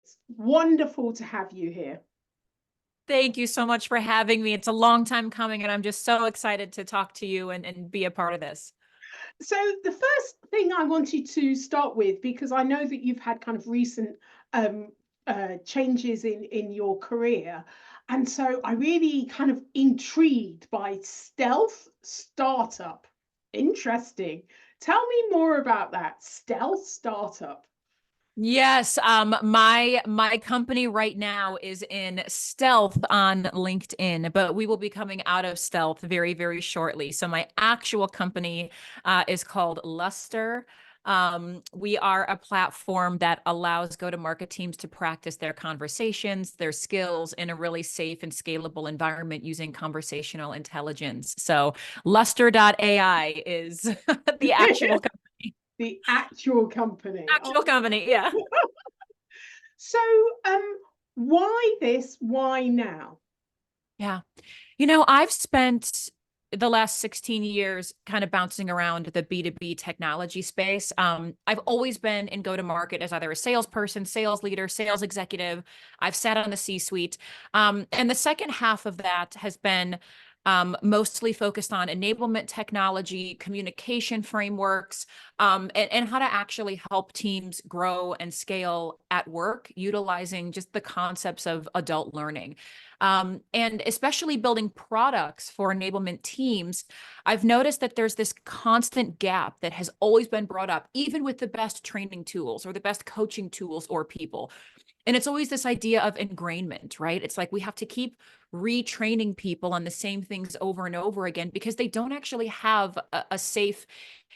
It's wonderful to have you here. Thank you so much for having me. It's a long time coming, and I'm just so excited to talk to you and be a part of this. So the first thing I wanted to start with, because I know that you've had kind of recent um, changes in your career, and so I really kind of intrigued by stealth startup. Interesting. Tell me more about that stealth startup. Yes, my company right now is in stealth on LinkedIn, but we will be coming out of stealth very, very shortly. So my actual company is called Luster. We are a platform that allows go-to-market teams to practice their conversations, their skills in a really safe and scalable environment using conversational intelligence. So Luster.ai is the actual company. The actual company. Actual company, yeah. So, why this? Why now? Yeah. I've spent the last 16 years kind of bouncing around the B2B technology space. I've always been in go-to-market as either a salesperson, sales leader, sales executive. I've sat on the C-suite. And the second half of that has been mostly focused on enablement technology, communication frameworks, and how to actually help teams grow and scale at work, utilizing just the concepts of adult learning. And especially building products for enablement teams, I've noticed that there's this constant gap that has always been brought up, even with the best training tools or the best coaching tools or people. And it's always this idea of ingrainment, right? It's like we have to keep retraining people on the same things over and over again because they don't actually have a safe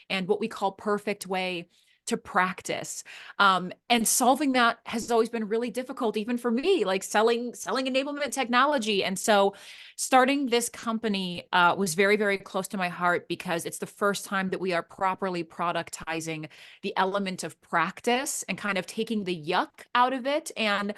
and what we call perfect way to practice. And solving that has always been really difficult, even for me, like selling enablement technology. And so starting this company was very, very close to my heart because it's the first time that we are properly productizing the element of practice and kind of taking the yuck out of it and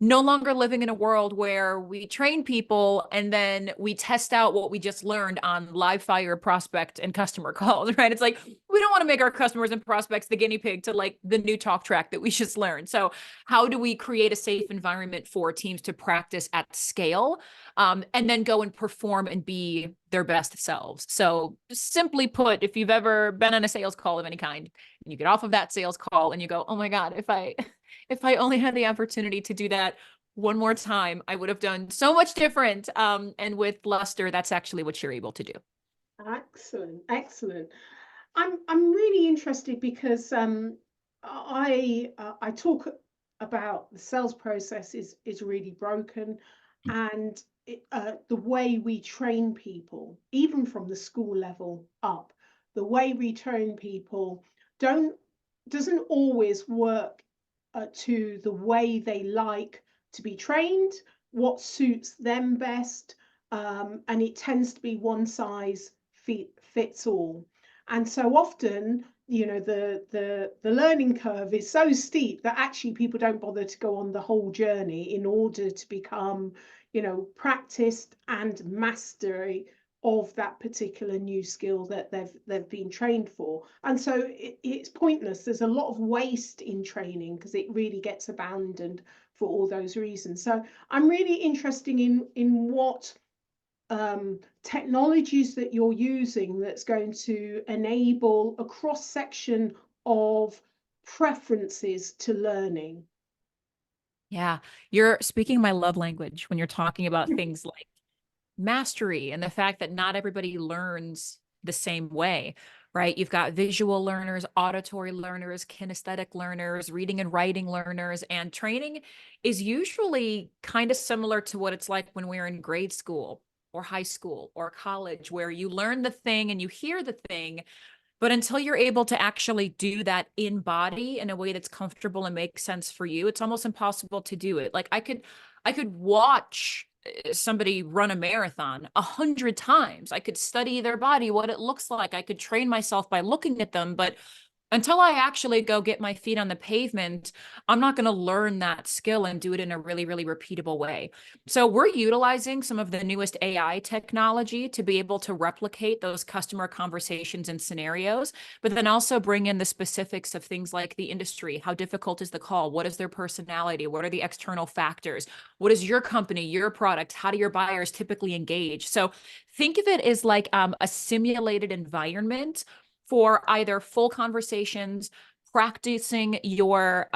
no longer living in a world where we train people and then we test out what we just learned on live fire prospect and customer calls, right? It's like, we don't want to make our customers and prospects the guinea pig to like the new talk track that we just learned. So how do we create a safe environment for teams to practice at scale and then go and perform and be their best selves? So simply put, if you've ever been on a sales call of any kind, and you get off of that sales call and you go, oh my God, if I only had the opportunity to do that one more time, I would have done so much different. And with Luster, that's actually what you're able to do. Excellent, excellent. I'm really interested because I talk about the sales process is really broken, and the way we train people, even from the school level up, the way we train people don't doesn't always work to the way they like to be trained, what suits them best, and it tends to be one size fits all. And so often, the learning curve is so steep that actually people don't bother to go on the whole journey in order to become, practiced and mastery of that particular new skill that they've been trained for. And so it's pointless. There's a lot of waste in training because it really gets abandoned for all those reasons. So I'm really interested in what technologies that you're using that's going to enable a cross section of preferences to learning. Yeah, you're speaking my love language when you're talking about things like mastery and the fact that not everybody learns the same way, right? You've got visual learners, auditory learners, kinesthetic learners, reading and writing learners, and training is usually kind of similar to what it's like when we're in grade school or high school or college, where you learn the thing and you hear the thing, but until you're able to actually do that in body in a way that's comfortable and makes sense for you, it's almost impossible to do it. Like I could watch somebody run a marathon 100 times. I could study their body, what it looks like. I could train myself by looking at them, but until I actually go get my feet on the pavement, I'm not going to learn that skill and do it in a really, really repeatable way. So we're utilizing some of the newest AI technology to be able to replicate those customer conversations and scenarios, but then also bring in the specifics of things like the industry. How difficult is the call? What is their personality? What are the external factors? What is your company, your product? How do your buyers typically engage? So think of it as like a simulated environment for either full conversations, practicing your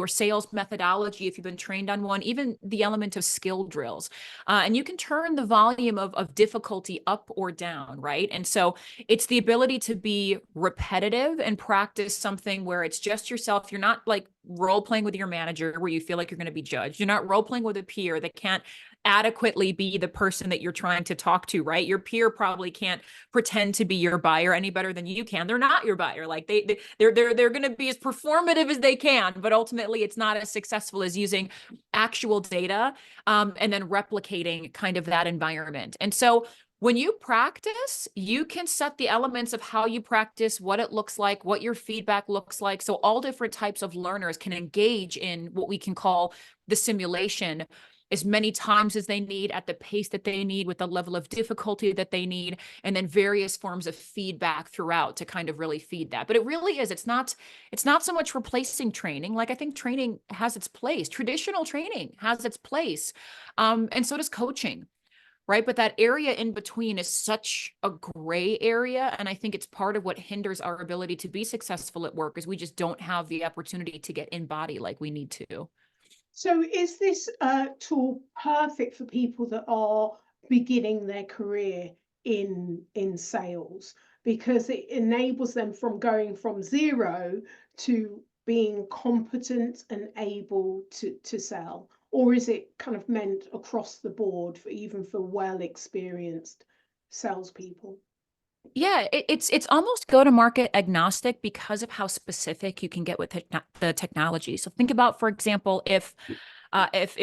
sales methodology if you've been trained on one, even the element of skill drills. And you can turn the volume of difficulty up or down, right? And so it's the ability to be repetitive and practice something where it's just yourself. You're not like role playing with your manager where you feel like you're going to be judged. You're not role playing with a peer that can't adequately be the person that you're trying to talk to, right? Your peer probably can't pretend to be your buyer any better than you can. They're not your buyer. Like they're going to be as performative as they can, but ultimately it's not as successful as using actual data and then replicating kind of that environment. And so when you practice, you can set the elements of how you practice, what it looks like, what your feedback looks like. So all different types of learners can engage in what we can call the simulation as many times as they need, at the pace that they need, with the level of difficulty that they need, and then various forms of feedback throughout to kind of really feed that. But it really is, it's not so much replacing training. Like I think training has its place. Traditional training has its place. And so does coaching. Right. But that area in between is such a gray area. And I think it's part of what hinders our ability to be successful at work is we just don't have the opportunity to get in body like we need to. So is this tool perfect for people that are beginning their career in sales? Because it enables them from going from zero to being competent and able to sell? Or is it kind of meant across the board for even for well-experienced salespeople? Yeah, it's almost go-to-market agnostic because of how specific you can get with the technology. So think about, for example, if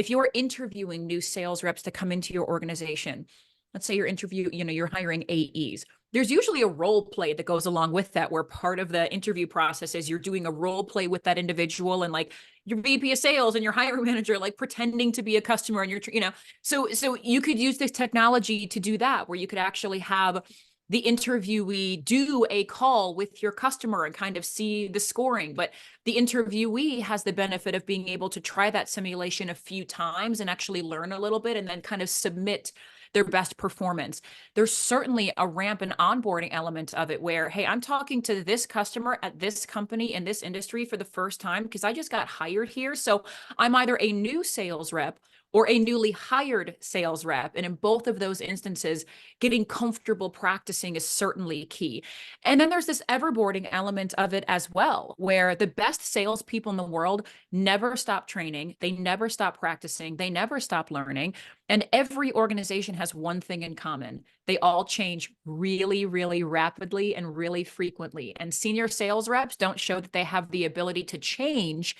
you're interviewing new sales reps to come into your organization, let's say you're hiring AEs. There's usually a role play that goes along with that, where part of the interview process is you're doing a role play with that individual, and like your VP of sales and your hiring manager like pretending to be a customer, and so you could use this technology to do that, where you could actually have the interviewee do a call with your customer and kind of see the scoring. But the interviewee has the benefit of being able to try that simulation a few times and actually learn a little bit and then kind of submit their best performance. There's certainly a ramp and onboarding element of it where, hey, I'm talking to this customer at this company in this industry for the first time because I just got hired here. So I'm either a new sales rep or a newly hired sales rep. And in both of those instances, getting comfortable practicing is certainly key. And then there's this everboarding element of it as well, where the best salespeople in the world never stop training. They never stop practicing. They never stop learning. And every organization has one thing in common. They all change really, really rapidly and really frequently. And senior sales reps don't show that they have the ability to change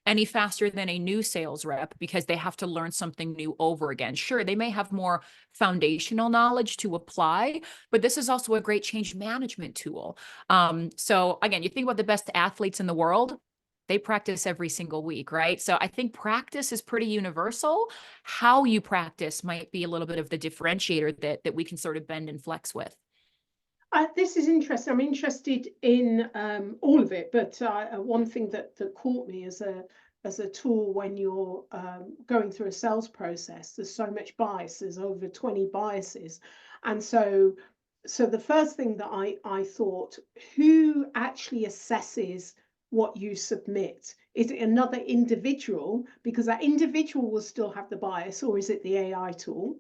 any faster than a new sales rep because they have to learn something new over again. Sure, they may have more foundational knowledge to apply, but this is also a great change management tool. So again, you think about the best athletes in the world, they practice every single week, right? So I think practice is pretty universal. How you practice might be a little bit of the differentiator that we can sort of bend and flex with. This is interesting. I'm interested in all of it, but one thing that caught me as a tool when you're going through a sales process, there's so much bias. There's over 20 biases, and so the first thing that I thought, who actually assesses what you submit? Is it another individual? Because that individual will still have the bias, or is it the AI tool?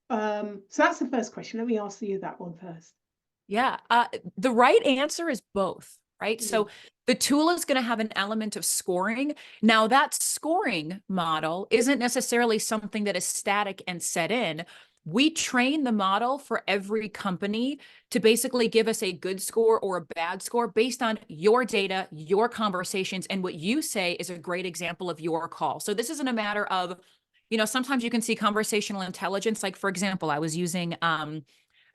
So that's the first question. Let me ask you that one first. Yeah, the right answer is both, right? So the tool is going to have an element of scoring. Now, that scoring model isn't necessarily something that is static and set in. We train the model for every company to basically give us a good score or a bad score based on your data, your conversations, and what you say is a great example of your call. So this isn't a matter of, sometimes you can see conversational intelligence. Like, for example, I was using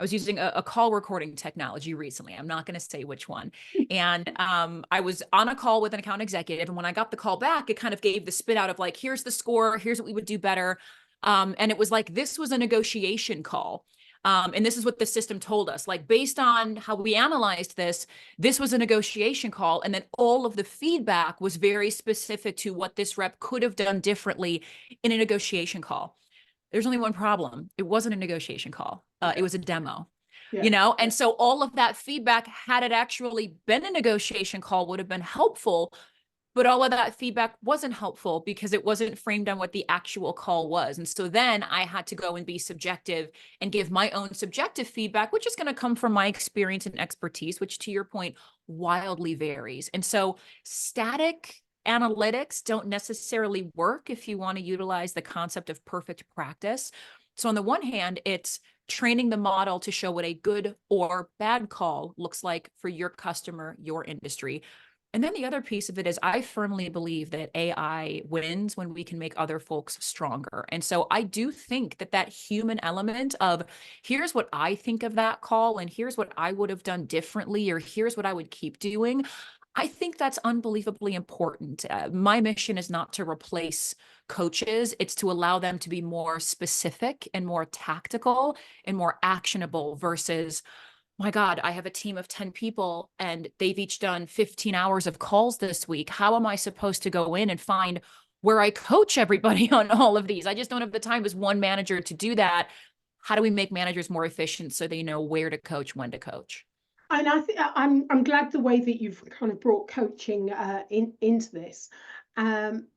I was using a call recording technology recently. I'm not going to say which one. And I was on a call with an account executive. And when I got the call back, it kind of gave the spit out of like, here's the score, here's what we would do better. And it was like, this was a negotiation call. And this is what the system told us, like, based on how we analyzed this, this was a negotiation call. And then all of the feedback was very specific to what this rep could have done differently in a negotiation call. There's only one problem. It wasn't a negotiation call. It was a demo, you know? And so all of that feedback, had it actually been a negotiation call, would have been helpful. But all of that feedback wasn't helpful because it wasn't framed on what the actual call was. And so then I had to go and be subjective and give my own subjective feedback, which is going to come from my experience and expertise, which, to your point, wildly varies. And so static analytics don't necessarily work if you want to utilize the concept of perfect practice. So on the one hand, it's training the model to show what a good or bad call looks like for your customer, your industry. And then the other piece of it is I firmly believe that AI wins when we can make other folks stronger. And so I do think that that human element of here's what I think of that call and here's what I would have done differently, or here's what I would keep doing. I think that's unbelievably important. My mission is not to replace coaches. It's to allow them to be more specific and more tactical and more actionable versus, my God, I have a team of 10 people and they've each done 15 hours of calls this week. How am I supposed to go in and find where I coach everybody on all of these? I just don't have the time as one manager to do that. How do we make managers more efficient so they know where to coach, when to coach? And I think I'm glad the way that you've kind of brought coaching into this,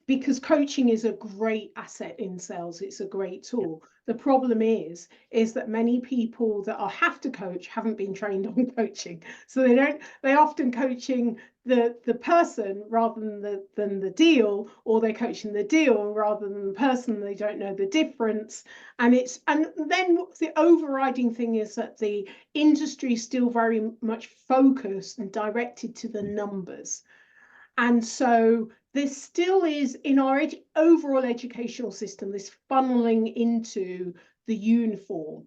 because coaching is a great asset in sales. It's a great tool. The problem is that many people that have to coach haven't been trained on coaching, so they're often coaching the person rather than the deal, or they're coaching the deal rather than the person. They don't know the difference, and then the overriding thing is that the industry is still very much focused and directed to the numbers. And so there still is in our overall educational system this funneling into the uniform.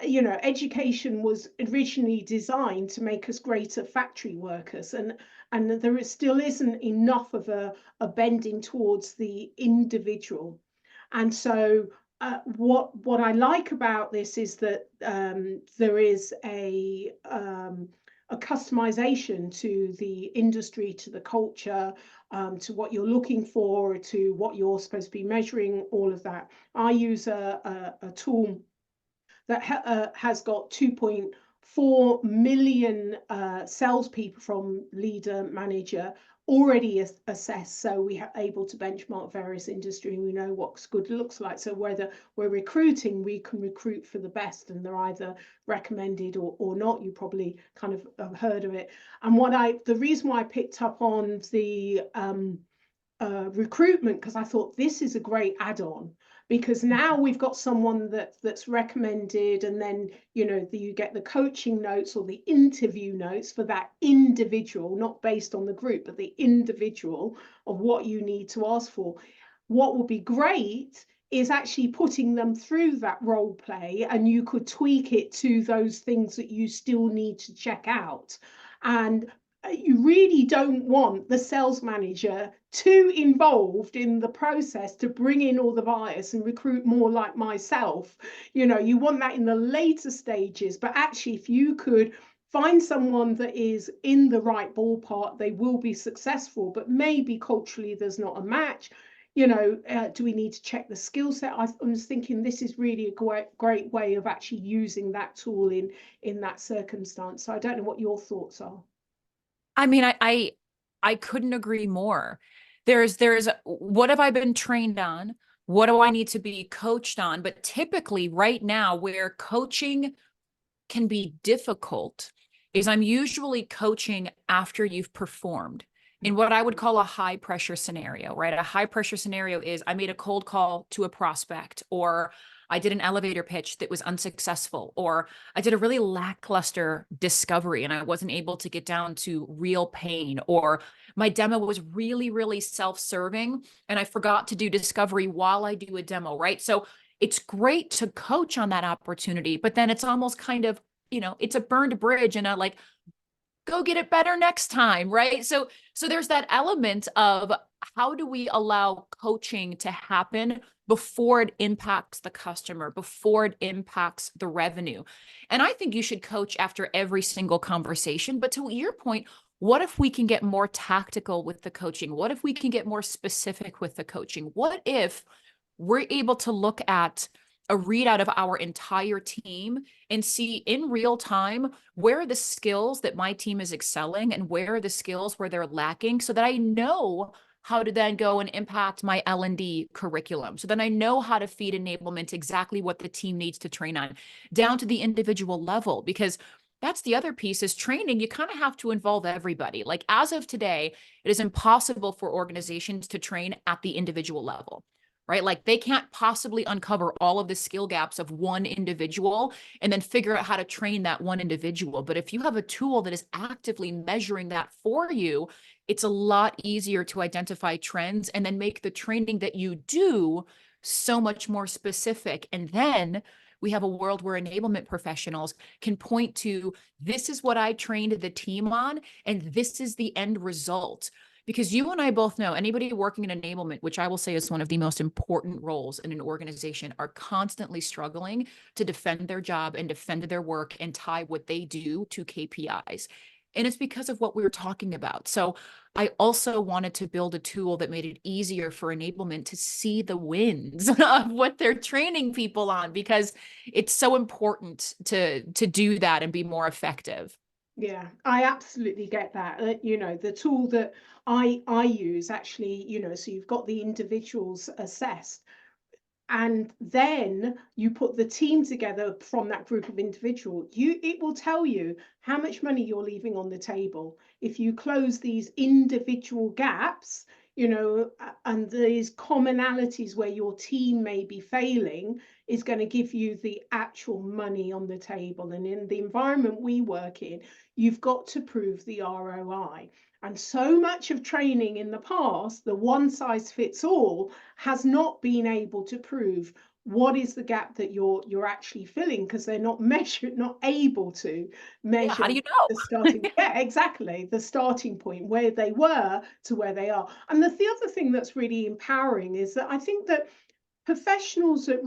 You know, education was originally designed to make us greater factory workers, and there still isn't enough of a bending towards the individual. And so what I like about this is that there is a customization to the industry, to the culture, to what you're looking for, to what you're supposed to be measuring, all of that. I use a tool that has got 2.4 million salespeople from leader, manager already assessed. So we are able to benchmark various industry and we know what good looks like. So whether we're recruiting, we can recruit for the best, and they're either recommended or not. You probably kind of have heard of it. And the reason why I picked up on the recruitment, because I thought this is a great add-on, because now we've got someone that's recommended, and then you get the coaching notes or the interview notes for that individual, not based on the group, but the individual of what you need to ask for. What would be great is actually putting them through that role play, and you could tweak it to those things that you still need to check out. And you really don't want the sales manager too involved in the process to bring in all the bias and recruit more like myself. You want that in the later stages, but actually if you could find someone that is in the right ballpark, they will be successful. But maybe culturally there's not a match. Do we need to check the skill set? I was thinking this is really a great way of actually using that tool in that circumstance. So I don't know what your thoughts are. I mean, I couldn't agree more. There's what have I been trained on? What do I need to be coached on? But typically right now, where coaching can be difficult is I'm usually coaching after you've performed in what I would call a high pressure scenario, right? A high pressure scenario is I made a cold call to a prospect, or I did an elevator pitch that was unsuccessful, or I did a really lackluster discovery and I wasn't able to get down to real pain, or my demo was really, really self-serving and I forgot to do discovery while I do a demo, right? So it's great to coach on that opportunity, but then it's almost kind of, it's a burned bridge and a like, go get it better next time, right? So there's that element of how do we allow coaching to happen before it impacts the customer, before it impacts the revenue. And I think you should coach after every single conversation. But to your point, what if we can get more tactical with the coaching? What if we can get more specific with the coaching? What if we're able to look at a readout of our entire team and see in real time where are the skills that my team is excelling and where are the skills where they're lacking, so that I know how to then go and impact my L&D curriculum. So then I know how to feed enablement exactly what the team needs to train on, down to the individual level. Because that's the other piece, is training. You kind of have to involve everybody. Like as of today, it is impossible for organizations to train at the individual level, right? Like they can't possibly uncover all of the skill gaps of one individual and then figure out how to train that one individual. But if you have a tool that is actively measuring that for you, it's a lot easier to identify trends and then make the training that you do so much more specific. And then we have a world where enablement professionals can point to, this is what I trained the team on, and this is the end result. Because you and I both know anybody working in enablement, which I will say is one of the most important roles in an organization, are constantly struggling to defend their job and defend their work and tie what they do to KPIs. And it's because of what we were talking about. So I also wanted to build a tool that made it easier for enablement to see the wins of what they're training people on, because it's so important to do that and be more effective. Yeah, I absolutely get that. The tool that I use actually, so you've got the individuals assessed, and then you put the team together from that group of individual. It will tell you how much money you're leaving on the table if you close these individual gaps, and these commonalities where your team may be failing is going to give you the actual money on the table. And in the environment we work in, you've got to prove the ROI. And so much of training in the past, the one size fits all, has not been able to prove what is the gap that you're actually filling, because they're not able to measure. Yeah, how do you know? The starting yeah, exactly, the starting point, where they were to where they are. And the other thing that's really empowering is that I think that professionals that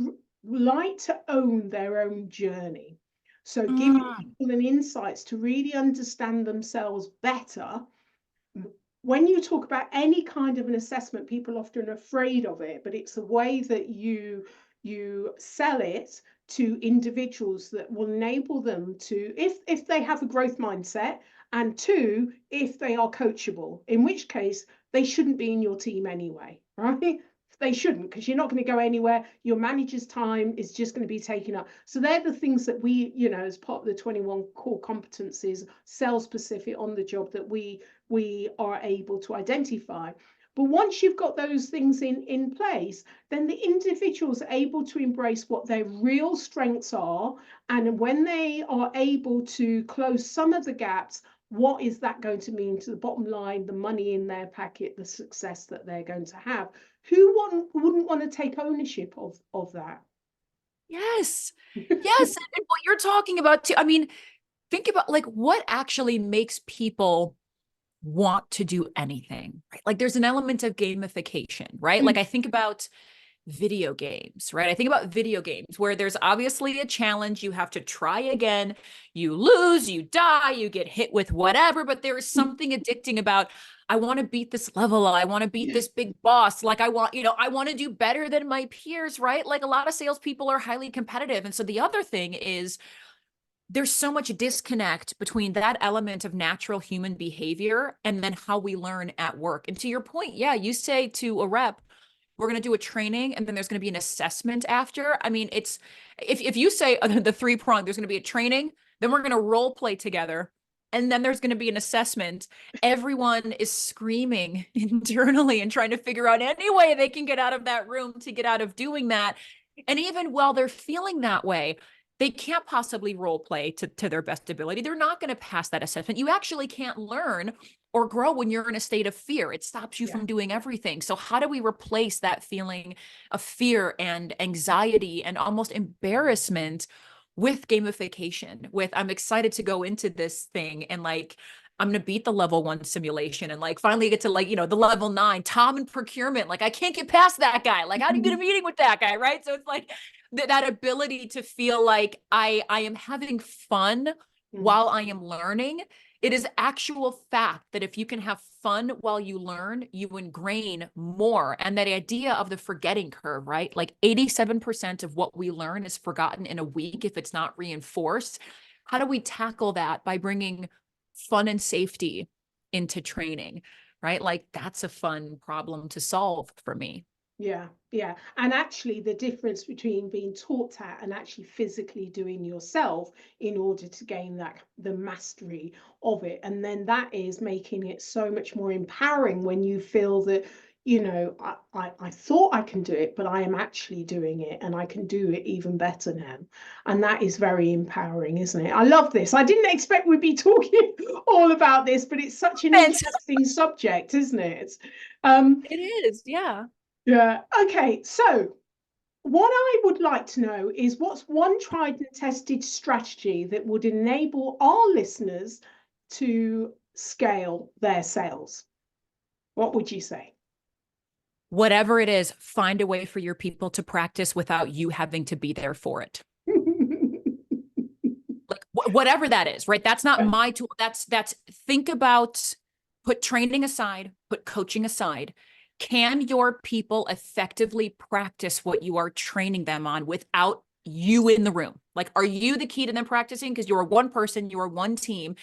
like to own their own journey, so giving people an insights to really understand themselves better. When you talk about any kind of an assessment, people often are afraid of it, but it's a way that you sell it to individuals that will enable them to, if they have a growth mindset, and two, if they are coachable, in which case they shouldn't be in your team anyway, right? They shouldn't, because you're not going to go anywhere. Your manager's time is just going to be taken up. So they're the things that we, as part of the 21 core competencies, sales specific on the job, that we are able to identify. But once you've got those things in place, then the individuals are able to embrace what their real strengths are. And when they are able to close some of the gaps, what is that going to mean to the bottom line, the money in their packet, the success that they're going to have? Who wouldn't want to take ownership of that? Yes. Yes. And what you're talking about too, I mean, think about like what actually makes people want to do anything, right? Like there's an element of gamification, right? Like I think about video games, right? I think about video games where there's obviously a challenge. You have to try again. You lose, you die, you get hit with whatever, but there is something addicting about, I want to beat this level. I want to beat this big boss. Like I want to do better than my peers, right? Like a lot of salespeople are highly competitive. And so the other thing is, there's so much disconnect between that element of natural human behavior and then how we learn at work. And to your point, yeah, you say to a rep, we're going to do a training and then there's going to be an assessment after. I mean, it's if you say the three prong, there's going to be a training, then we're going to role play together. And then there's going to be an assessment. Everyone is screaming internally and trying to figure out any way they can get out of that room to get out of doing that. And even while they're feeling that way, they can't possibly role play to their best ability. They're not going to pass that assessment. You actually can't learn or grow when you're in a state of fear. It stops you Yeah. from doing everything. So how do we replace that feeling of fear and anxiety and almost embarrassment with gamification? With, I'm excited to go into this thing and like, I'm going to beat the level 1 simulation and like finally get to like, the level 9, Tom in procurement. Like I can't get past that guy. Like how do you get a meeting with that guy? Right. So it's like that ability to feel like I am having fun while I am learning. It is actual fact that if you can have fun while you learn, you ingrain more. And that idea of the forgetting curve, right? Like 87% of what we learn is forgotten in a week if it's not reinforced. How do we tackle that? By bringing fun and safety into training, right? Like that's a fun problem to solve for me. Yeah, yeah. And actually the difference between being taught that and actually physically doing yourself in order to gain the mastery of it. And then that is making it so much more empowering when you feel that, I thought I can do it, but I am actually doing it and I can do it even better now. And that is very empowering, isn't it? I love this. I didn't expect we'd be talking all about this, but it's such an interesting subject, isn't it? It is, yeah. Yeah. Okay. So what I would like to know is what's one tried and tested strategy that would enable our listeners to scale their sales? What would you say? Whatever it is, find a way for your people to practice without you having to be there for it. Like whatever that is, right? That's not my tool. That's think about, put training aside, put coaching aside. Can your people effectively practice what you are training them on without you in the room? Like, are you the key to them practicing? Because you're one person, you're one team.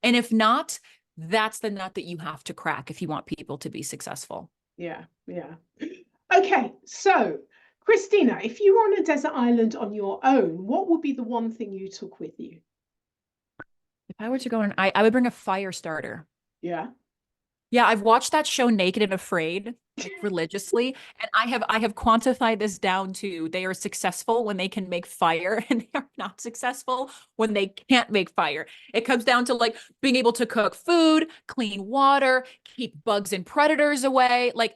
And if not, that's the nut that you have to crack if you want people to be successful. Yeah, yeah. Okay, so Christina, if you were on a desert island on your own, what would be the one thing you took with you? If I were to go on, I would bring a fire starter. Yeah. Yeah, I've watched that show Naked and Afraid like religiously, and I have quantified this down to they are successful when they can make fire and they are not successful when they can't make fire. It comes down to like being able to cook food, clean water, keep bugs and predators away. Like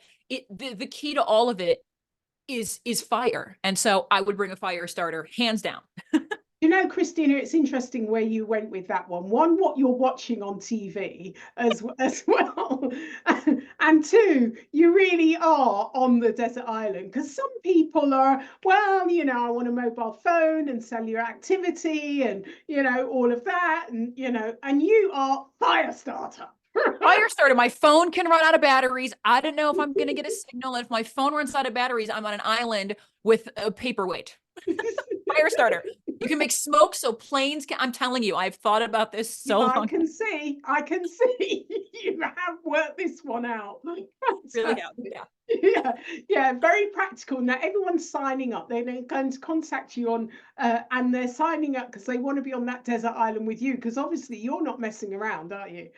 the key to all of it is fire. And so I would bring a fire starter hands down. Christina, it's interesting where you went with that one. One, what you're watching on TV as well. And two, you really are on the desert island. Because some people are, well, I want a mobile phone and cellular activity and, all of that. And, and you are fire starter. Fire starter. My phone can run out of batteries. I don't know if I'm going to get a signal. And if my phone runs out of batteries, I'm on an island with a paperweight. Fire starter. You can make smoke so planes can. I'm telling you, I've thought about this so long. I can see you have worked this one out. Really have, yeah. Yeah, very practical. Now everyone's signing up. They're going to contact you on and they're signing up because they want to be on that desert island with you, because obviously you're not messing around, are you?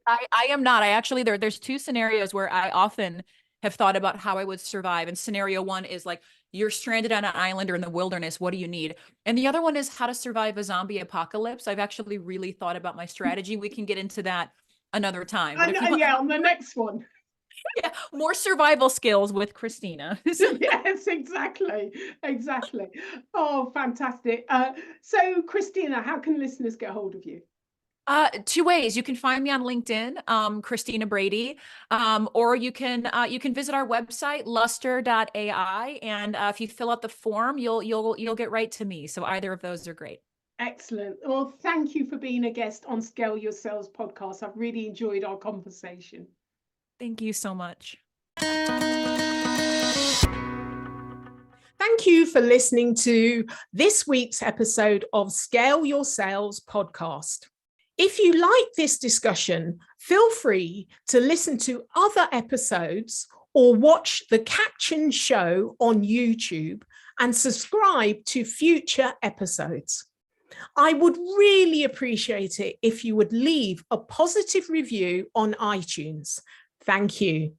I am not. I actually there's two scenarios where I often have thought about how I would survive. And scenario one is like, you're stranded on an island or in the wilderness. What do you need? And the other one is how to survive a zombie apocalypse. I've actually really thought about my strategy. We can get into that another time. But Yeah, on the next one. Yeah, more survival skills with Christina. Yes, exactly. Oh, fantastic. So Christina, how can listeners get hold of you? Two ways. You can find me on LinkedIn, Christina Brady, or you can visit our website, Luster.ai, and if you fill out the form, you'll get right to me. So either of those are great. Excellent. Well, thank you for being a guest on Scale Your Sales podcast. I've really enjoyed our conversation. Thank you so much. Thank you for listening to this week's episode of Scale Your Sales podcast. If you like this discussion, feel free to listen to other episodes or watch the captioned show on YouTube and subscribe to future episodes. I would really appreciate it if you would leave a positive review on iTunes. Thank you.